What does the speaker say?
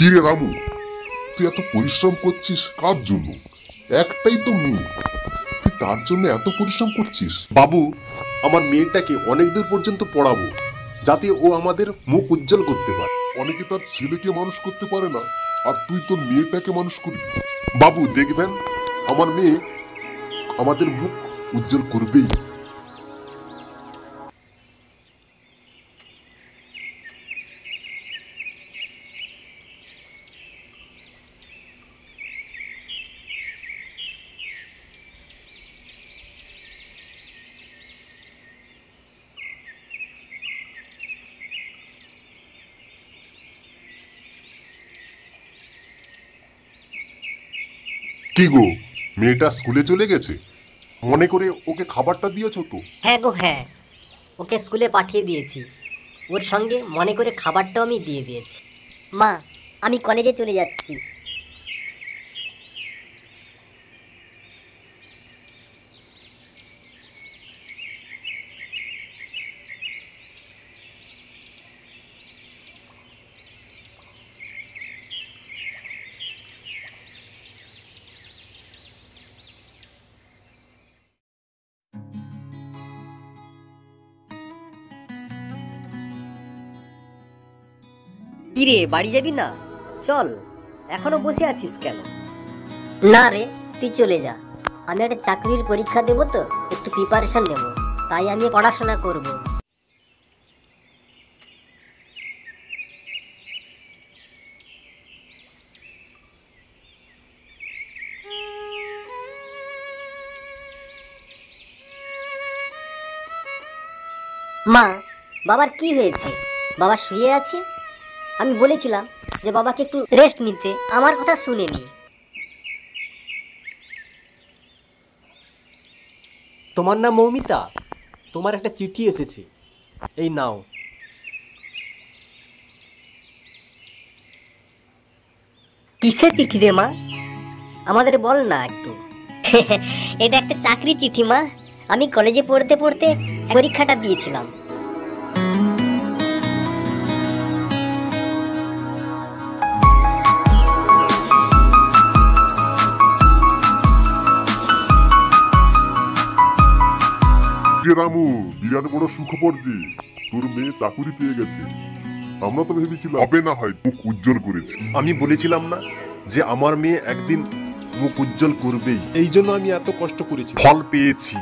কি রে রামু, তুই এত পরিশ্রম করছিস কার জন্য? একটাই তো মেয়ে, তুই তার জন্য এত পরিশ্রম করছিস? বাবু, আমার মেয়েটাকে অনেক দূর পর্যন্ত পড়াবো যাতে ও আমাদের মুখ উজ্জ্বল করতে পারে। অনেকে তার ছেলেকে মানুষ করতে পারে না, আর তুই তোর মেয়েটাকে মানুষ করবি? বাবু দেখবেন, আমার মেয়ে আমাদের মুখ উজ্জ্বল করবেই। কি গো, মেয়েটা স্কুলে চলে গেছে? মনে করে ওকে খাবারটা দিয়েছো তো? হ্যাঁ গো হ্যাঁ, ওকে স্কুলে পাঠিয়ে দিয়েছি। ওর সঙ্গে মনে করে খাবারটাও আমি দিয়ে দিয়েছি। মা, আমি কলেজে চলে যাচ্ছি। কি রে, বাড়ি যাবি না? চল, এখনো বসে আছিস কেন? না রে, তুই চলে যা। আমি একটা চাকরির পরীক্ষা দেবো তো, একটু প্রিপারেশন নেব, তাই আমি পড়াশোনা করব। মা, বাবার কি হয়েছে? বাবা শুয়ে আছে। আমি বলেছিলাম যে বাবাকে একটু রেস্ট নিতে, আমার কথা শুনেনি। তোমার নাম মৌমিতা? তোমার একটা চিঠি এসেছে, এই নাও। কিসের চিঠি রে মা? আমাদের বল না একটু। এটা একটা চাকরি চিঠি মা। আমি কলেজে পড়তে পড়তে পরীক্ষাটা দিয়েছিলাম। যে রামু, বিরাট বড় সুখবর যে তোর মেয়ে চাকুরি পেয়ে গেছে। আমরা তো ভেবেছিলাম হবে না, হয় মুখ উজ্জ্বল করেছে। আমি বলেছিলাম না যে আমার মেয়ে একদিন মুখ উজ্জ্বল করবেই? এই জন্য আমি এত কষ্ট করেছি, ফল পেয়েছি।